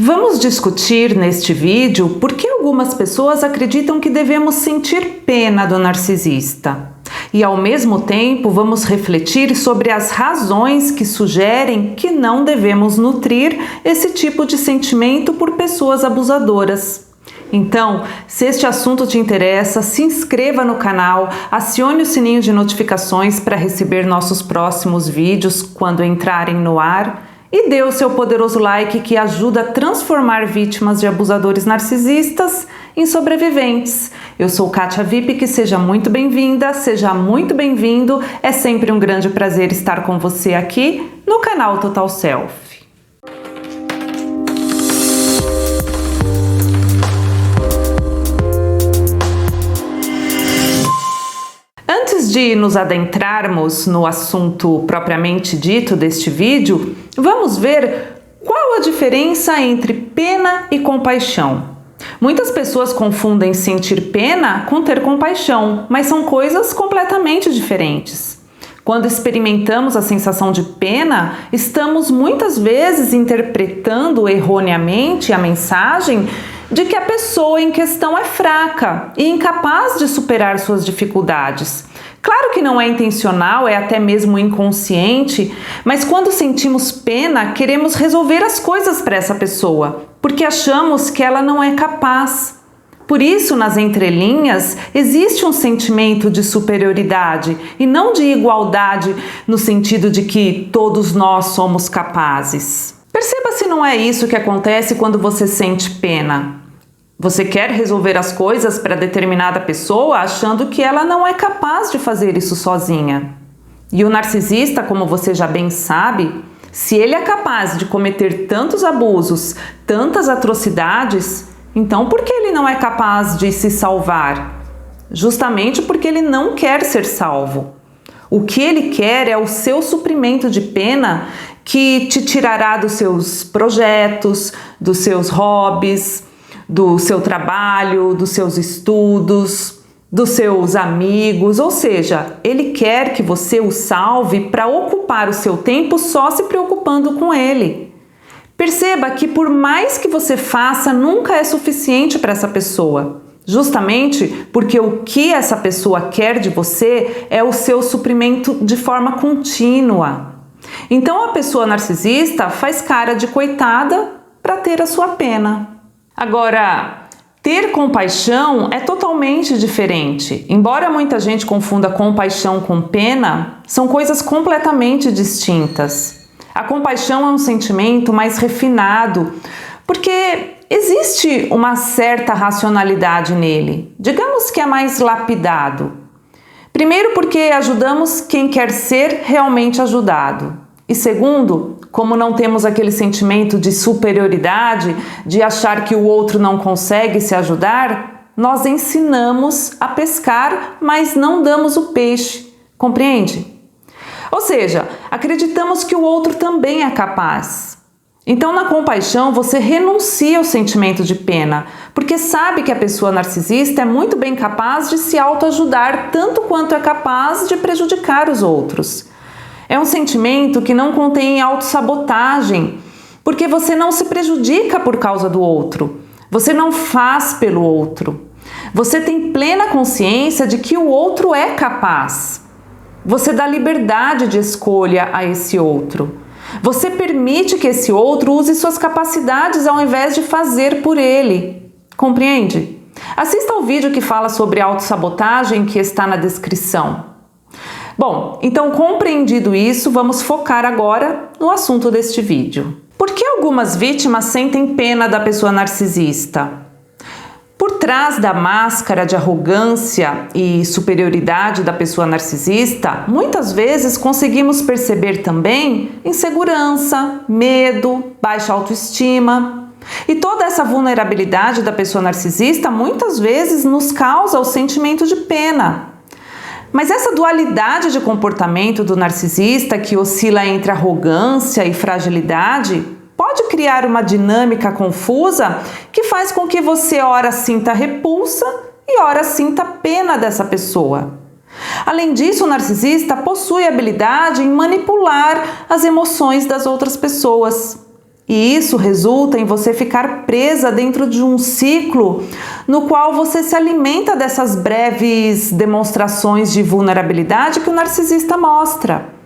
Vamos discutir neste vídeo por que algumas pessoas acreditam que devemos sentir pena do narcisista. E ao mesmo tempo vamos refletir sobre as razões que sugerem que não devemos nutrir esse tipo de sentimento por pessoas abusadoras. Então, se este assunto te interessa, se inscreva no canal, acione o sininho de notificações para receber nossos próximos vídeos quando entrarem no ar e dê o seu poderoso like que ajuda a transformar vítimas de abusadores narcisistas em sobreviventes. Eu sou Kátia Vipik, seja muito bem-vinda, seja muito bem-vindo. É sempre um grande prazer estar com você aqui no canal Total Self. Antes de nos adentrarmos no assunto propriamente dito deste vídeo, vamos ver qual a diferença entre pena e compaixão. Muitas pessoas confundem sentir pena com ter compaixão, mas são coisas completamente diferentes. Quando experimentamos a sensação de pena, estamos muitas vezes interpretando erroneamente a mensagem de que a pessoa em questão é fraca e incapaz de superar suas dificuldades. Claro que não é intencional, é até mesmo inconsciente, mas quando sentimos pena, queremos resolver as coisas para essa pessoa, porque achamos que ela não é capaz. Por isso, nas entrelinhas, existe um sentimento de superioridade e não de igualdade, no sentido de que todos nós somos capazes. Perceba se não é isso que acontece quando você sente pena. Você quer resolver as coisas para determinada pessoa achando que ela não é capaz de fazer isso sozinha. E o narcisista, como você já bem sabe, se ele é capaz de cometer tantos abusos, tantas atrocidades, então por que ele não é capaz de se salvar? Justamente porque ele não quer ser salvo. O que ele quer é o seu suprimento de pena que te tirará dos seus projetos, dos seus hobbies, do seu trabalho, dos seus estudos, dos seus amigos, ou seja, ele quer que você o salve para ocupar o seu tempo só se preocupando com ele. Perceba que por mais que você faça, nunca é suficiente para essa pessoa, justamente porque o que essa pessoa quer de você é o seu suprimento de forma contínua. Então a pessoa narcisista faz cara de coitada para ter a sua pena. Agora, ter compaixão é totalmente diferente. Embora muita gente confunda compaixão com pena, são coisas completamente distintas. A compaixão é um sentimento mais refinado, porque existe uma certa racionalidade nele. Digamos que é mais lapidado. Primeiro, porque ajudamos quem quer ser realmente ajudado. E segundo, como não temos aquele sentimento de superioridade, de achar que o outro não consegue se ajudar, nós ensinamos a pescar, mas não damos o peixe. Compreende? Ou seja, acreditamos que o outro também é capaz. Então, na compaixão, você renuncia ao sentimento de pena, porque sabe que a pessoa narcisista é muito bem capaz de se autoajudar tanto quanto é capaz de prejudicar os outros. É um sentimento que não contém autossabotagem, porque você não se prejudica por causa do outro, você não faz pelo outro. Você tem plena consciência de que o outro é capaz. Você dá liberdade de escolha a esse outro. Você permite que esse outro use suas capacidades ao invés de fazer por ele. Compreende? Assista ao vídeo que fala sobre autossabotagem que está na descrição. Bom, então compreendido isso, vamos focar agora no assunto deste vídeo. Por que algumas vítimas sentem pena da pessoa narcisista? Por trás da máscara de arrogância e superioridade da pessoa narcisista, muitas vezes conseguimos perceber também insegurança, medo, baixa autoestima. E toda essa vulnerabilidade da pessoa narcisista muitas vezes nos causa o sentimento de pena. Mas essa dualidade de comportamento do narcisista, que oscila entre arrogância e fragilidade, pode criar uma dinâmica confusa que faz com que você ora sinta repulsa e ora sinta pena dessa pessoa. Além disso, o narcisista possui habilidade em manipular as emoções das outras pessoas. E isso resulta em você ficar presa dentro de um ciclo no qual você se alimenta dessas breves demonstrações de vulnerabilidade que o narcisista mostra.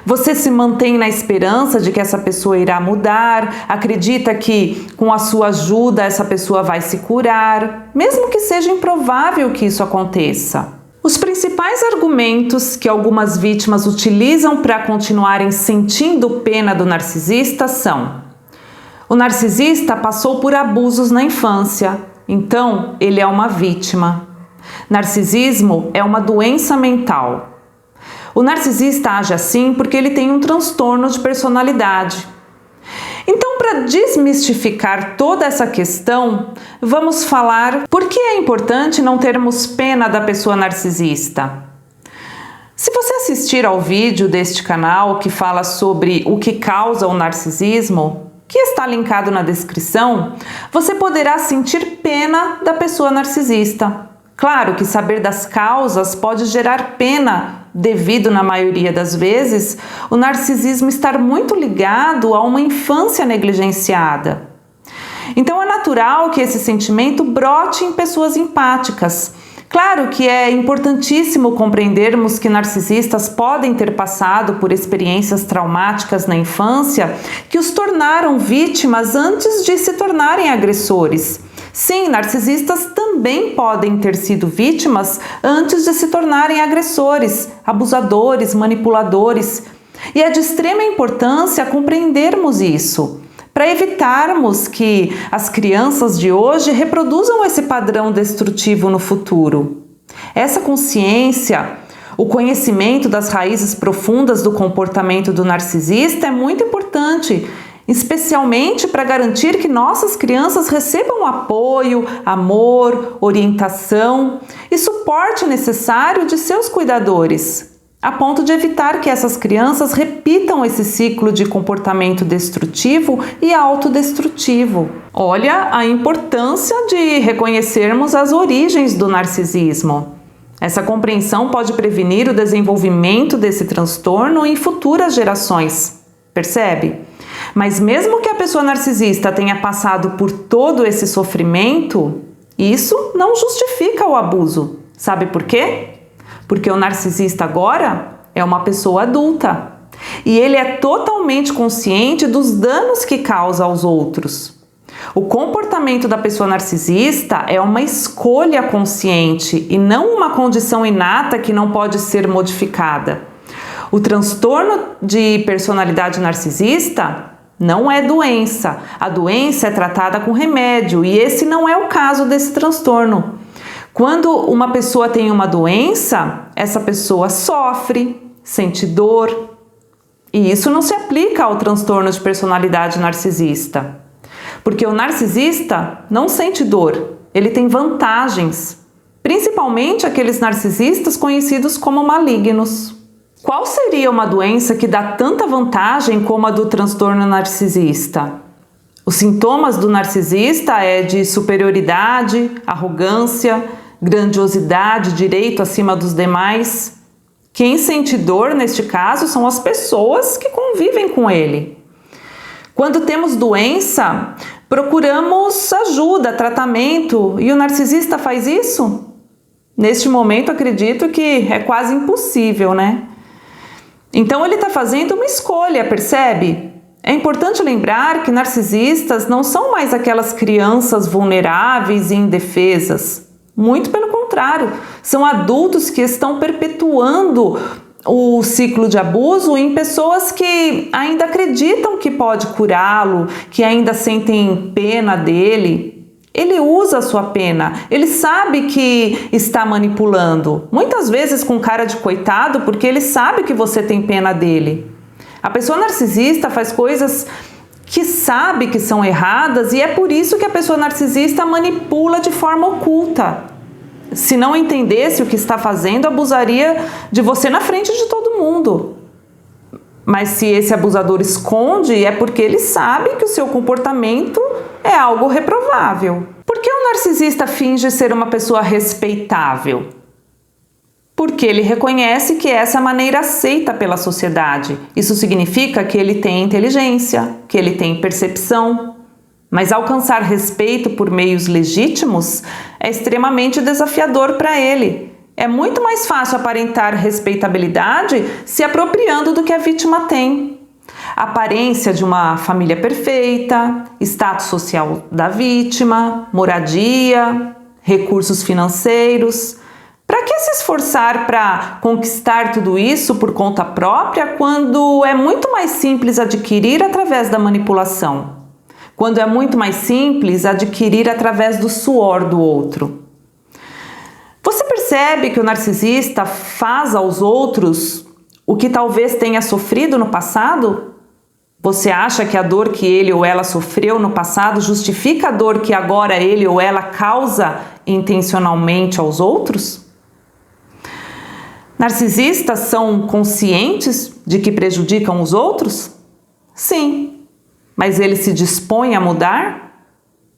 Você se mantém na esperança de que essa pessoa irá mudar, acredita que com a sua ajuda essa pessoa vai se curar, mesmo que seja improvável que isso aconteça. Os principais argumentos que algumas vítimas utilizam para continuarem sentindo pena do narcisista são: o narcisista passou por abusos na infância, então ele é uma vítima. Narcisismo é uma doença mental. O narcisista age assim porque ele tem um transtorno de personalidade. Então, para desmistificar toda essa questão, vamos falar por que é importante não termos pena da pessoa narcisista. Se você assistir ao vídeo deste canal que fala sobre o que causa o narcisismo, que está linkado na descrição, você poderá sentir pena da pessoa narcisista. Claro que saber das causas pode gerar pena, devido, na maioria das vezes, o narcisismo estar muito ligado a uma infância negligenciada. Então é natural que esse sentimento brote em pessoas empáticas. Claro que é importantíssimo compreendermos que narcisistas podem ter passado por experiências traumáticas na infância que os tornaram vítimas antes de se tornarem agressores. Sim, narcisistas também podem ter sido vítimas antes de se tornarem agressores, abusadores, manipuladores. E é de extrema importância compreendermos isso, para evitarmos que as crianças de hoje reproduzam esse padrão destrutivo no futuro. Essa consciência, o conhecimento das raízes profundas do comportamento do narcisista é muito importante, especialmente para garantir que nossas crianças recebam apoio, amor, orientação e suporte necessário de seus cuidadores, a ponto de evitar que essas crianças repitam esse ciclo de comportamento destrutivo e autodestrutivo. Olha a importância de reconhecermos as origens do narcisismo. Essa compreensão pode prevenir o desenvolvimento desse transtorno em futuras gerações. Percebe? Mas mesmo que a pessoa narcisista tenha passado por todo esse sofrimento, isso não justifica o abuso. Sabe por quê? Porque o narcisista agora é uma pessoa adulta e ele é totalmente consciente dos danos que causa aos outros. O comportamento da pessoa narcisista é uma escolha consciente e não uma condição inata que não pode ser modificada. O transtorno de personalidade narcisista não é doença. A doença é tratada com remédio e esse não é o caso desse transtorno. Quando uma pessoa tem uma doença, essa pessoa sofre, sente dor. E isso não se aplica ao transtorno de personalidade narcisista. Porque o narcisista não sente dor, ele tem vantagens. Principalmente aqueles narcisistas conhecidos como malignos. Qual seria uma doença que dá tanta vantagem como a do transtorno narcisista? Os sintomas do narcisista é de superioridade, arrogância, grandiosidade, direito acima dos demais. Quem sente dor neste caso são as pessoas que convivem com ele. Quando temos doença, procuramos ajuda, tratamento, e o narcisista faz isso? Neste momento acredito que é quase impossível, né? Então ele está fazendo uma escolha, percebe? É importante lembrar que narcisistas não são mais aquelas crianças vulneráveis e indefesas. Muito pelo contrário, são adultos que estão perpetuando o ciclo de abuso em pessoas que ainda acreditam que pode curá-lo, que ainda sentem pena dele. Ele usa a sua pena, ele sabe que está manipulando, muitas vezes com cara de coitado, porque ele sabe que você tem pena dele. A pessoa narcisista faz coisas que sabe que são erradas e é por isso que a pessoa narcisista manipula de forma oculta. Se não entendesse o que está fazendo, abusaria de você na frente de todo mundo. Mas se esse abusador esconde, é porque ele sabe que o seu comportamento é algo reprovável. Por que o narcisista finge ser uma pessoa respeitável? Porque ele reconhece que essa é a maneira aceita pela sociedade. Isso significa que ele tem inteligência, que ele tem percepção. Mas alcançar respeito por meios legítimos é extremamente desafiador para ele. É muito mais fácil aparentar respeitabilidade se apropriando do que a vítima tem. A aparência de uma família perfeita, status social da vítima, moradia, recursos financeiros. Para que se esforçar para conquistar tudo isso por conta própria quando é muito mais simples adquirir através da manipulação? Quando é muito mais simples adquirir através do suor do outro? Você percebe que o narcisista faz aos outros o que talvez tenha sofrido no passado? Você acha que a dor que ele ou ela sofreu no passado justifica a dor que agora ele ou ela causa intencionalmente aos outros? Narcisistas são conscientes de que prejudicam os outros? Sim. Mas eles se dispõem a mudar?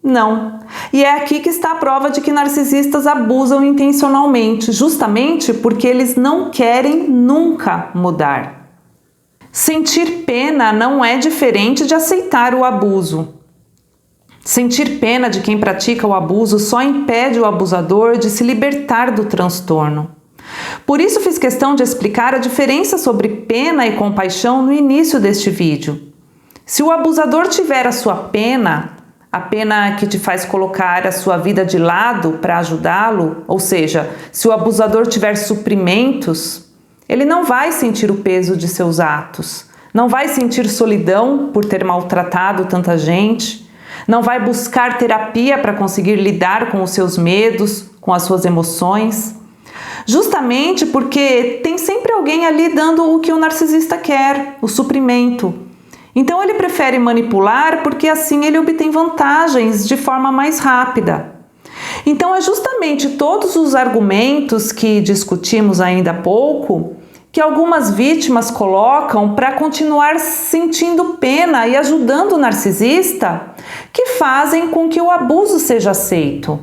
Não. E é aqui que está a prova de que narcisistas abusam intencionalmente, justamente porque eles não querem nunca mudar. Sentir pena não é diferente de aceitar o abuso. Sentir pena de quem pratica o abuso só impede o abusador de se libertar do transtorno. Por isso fiz questão de explicar a diferença sobre pena e compaixão no início deste vídeo. Se o abusador tiver a sua pena, a pena que te faz colocar a sua vida de lado para ajudá-lo, ou seja, se o abusador tiver suprimentos, ele não vai sentir o peso de seus atos, não vai sentir solidão por ter maltratado tanta gente, não vai buscar terapia para conseguir lidar com os seus medos, com as suas emoções. Justamente porque tem sempre alguém ali dando o que o narcisista quer, o suprimento. Então ele prefere manipular porque assim ele obtém vantagens de forma mais rápida. Então é justamente todos os argumentos que discutimos ainda há pouco que algumas vítimas colocam para continuar sentindo pena e ajudando o narcisista que fazem com que o abuso seja aceito.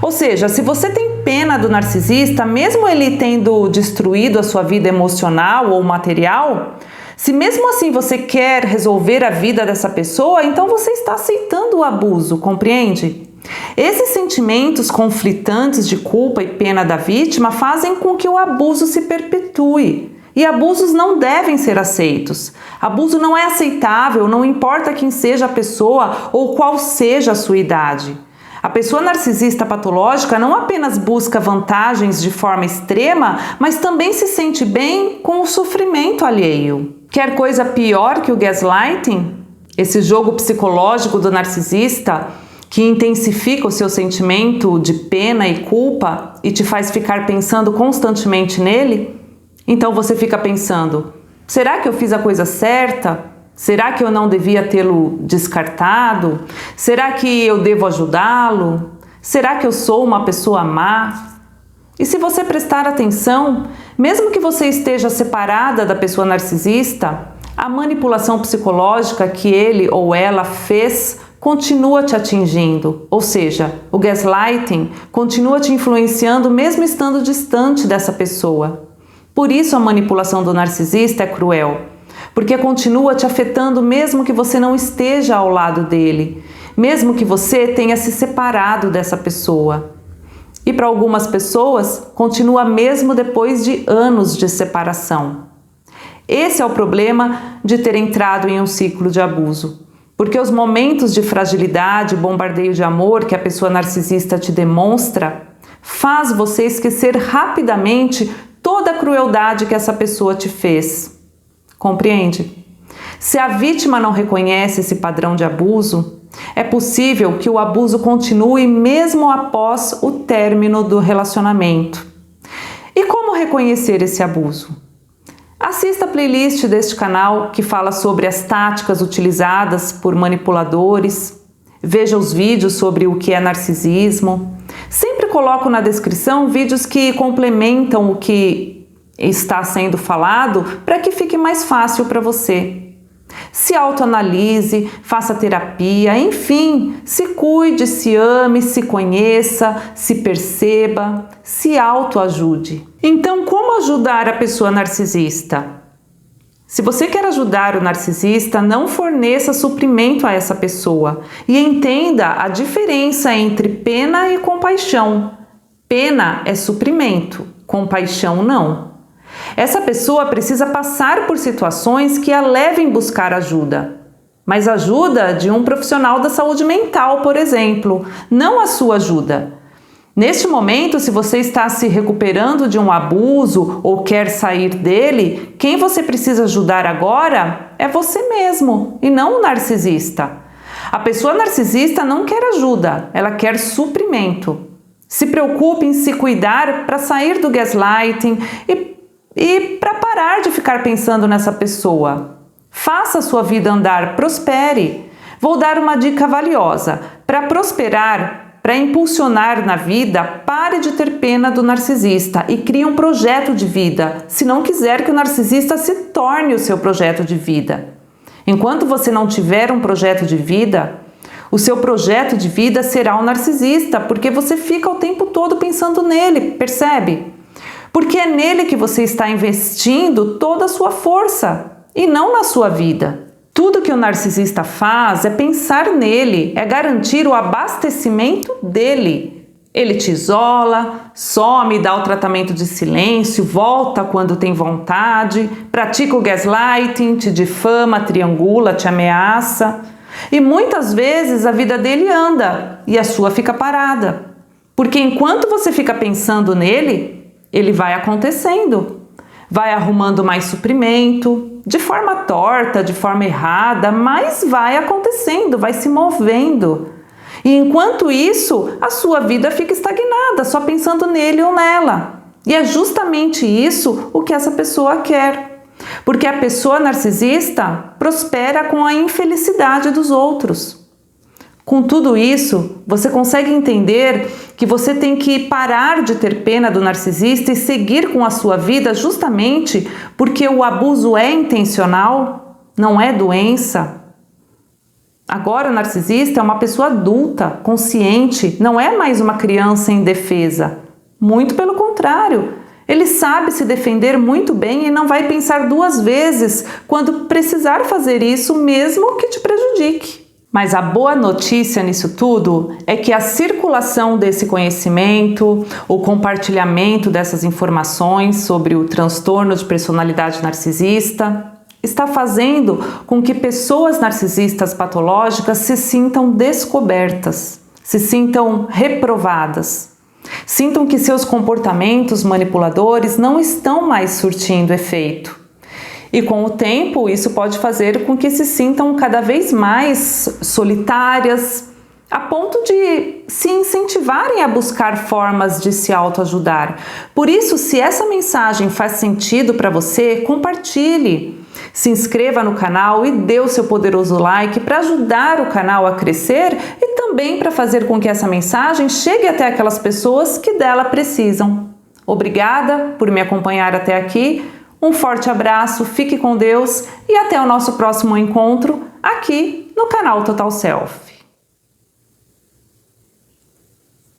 Ou seja, se você tem pena do narcisista, mesmo ele tendo destruído a sua vida emocional ou material, se mesmo assim você quer resolver a vida dessa pessoa, então você está aceitando o abuso, compreende? Esses sentimentos conflitantes de culpa e pena da vítima fazem com que o abuso se perpetue. E abusos não devem ser aceitos. Abuso não é aceitável, não importa quem seja a pessoa ou qual seja a sua idade. A pessoa narcisista patológica não apenas busca vantagens de forma extrema, mas também se sente bem com o sofrimento alheio. Quer coisa pior que o gaslighting? Esse jogo psicológico do narcisista que intensifica o seu sentimento de pena e culpa e te faz ficar pensando constantemente nele? Então você fica pensando, será que eu fiz a coisa certa? Será que eu não devia tê-lo descartado? Será que eu devo ajudá-lo? Será que eu sou uma pessoa má? E se você prestar atenção, mesmo que você esteja separada da pessoa narcisista, a manipulação psicológica que ele ou ela fez continua te atingindo, ou seja, o gaslighting continua te influenciando mesmo estando distante dessa pessoa. Por isso a manipulação do narcisista é cruel. Porque continua te afetando mesmo que você não esteja ao lado dele, mesmo que você tenha se separado dessa pessoa. E para algumas pessoas, continua mesmo depois de anos de separação. Esse é o problema de ter entrado em um ciclo de abuso. Porque os momentos de fragilidade, bombardeio de amor que a pessoa narcisista te demonstra, faz você esquecer rapidamente toda a crueldade que essa pessoa te fez. Compreende? Se a vítima não reconhece esse padrão de abuso, é possível que o abuso continue mesmo após o término do relacionamento. E como reconhecer esse abuso? Assista a playlist deste canal que fala sobre as táticas utilizadas por manipuladores. Veja os vídeos sobre o que é narcisismo. Sempre coloco na descrição vídeos que complementam o que está sendo falado para que fique mais fácil para você. Se autoanalise, faça terapia, enfim, se cuide, se ame, se conheça, se perceba, se autoajude. Então, como ajudar a pessoa narcisista? Se você quer ajudar o narcisista, não forneça suprimento a essa pessoa e entenda a diferença entre pena e compaixão. Pena é suprimento, compaixão não. Essa pessoa precisa passar por situações que a levem a buscar ajuda, mas ajuda de um profissional da saúde mental, por exemplo, não a sua ajuda. Neste momento, se você está se recuperando de um abuso ou quer sair dele, quem você precisa ajudar agora é você mesmo e não o narcisista. A pessoa narcisista não quer ajuda, ela quer suprimento. Se preocupe em se cuidar para sair do gaslighting e para parar de ficar pensando nessa pessoa. Faça a sua vida andar, prospere. Vou dar uma dica valiosa. Para prosperar, para impulsionar na vida, pare de ter pena do narcisista e crie um projeto de vida, se não quiser que o narcisista se torne o seu projeto de vida. Enquanto você não tiver um projeto de vida, o seu projeto de vida será o narcisista, porque você fica o tempo todo pensando nele, percebe? Porque é nele que você está investindo toda a sua força e não na sua vida. Tudo que o narcisista faz é pensar nele, é garantir o abastecimento dele. Ele te isola, some, dá o tratamento de silêncio, volta quando tem vontade, pratica o gaslighting, te difama, triangula, te ameaça. E muitas vezes a vida dele anda e a sua fica parada. Porque enquanto você fica pensando nele, ele vai acontecendo. Vai arrumando mais suprimento, de forma torta, de forma errada, mas vai acontecendo, vai se movendo. E enquanto isso, a sua vida fica estagnada, só pensando nele ou nela. E é justamente isso o que essa pessoa quer. Porque a pessoa narcisista prospera com a infelicidade dos outros. Com tudo isso, você consegue entender que você tem que parar de ter pena do narcisista e seguir com a sua vida justamente porque o abuso é intencional, não é doença. Agora o narcisista é uma pessoa adulta, consciente, não é mais uma criança indefesa. Muito pelo contrário, ele sabe se defender muito bem e não vai pensar duas vezes quando precisar fazer isso, mesmo que te prejudique. Mas a boa notícia nisso tudo é que a circulação desse conhecimento, o compartilhamento dessas informações sobre o transtorno de personalidade narcisista está fazendo com que pessoas narcisistas patológicas se sintam descobertas, se sintam reprovadas, sintam que seus comportamentos manipuladores não estão mais surtindo efeito. E com o tempo, isso pode fazer com que se sintam cada vez mais solitárias, a ponto de se incentivarem a buscar formas de se autoajudar. Por isso, se essa mensagem faz sentido para você, compartilhe. Se inscreva no canal e dê o seu poderoso like para ajudar o canal a crescer e também para fazer com que essa mensagem chegue até aquelas pessoas que dela precisam. Obrigada por me acompanhar até aqui. Um forte abraço, fique com Deus e até o nosso próximo encontro aqui no canal Total Self.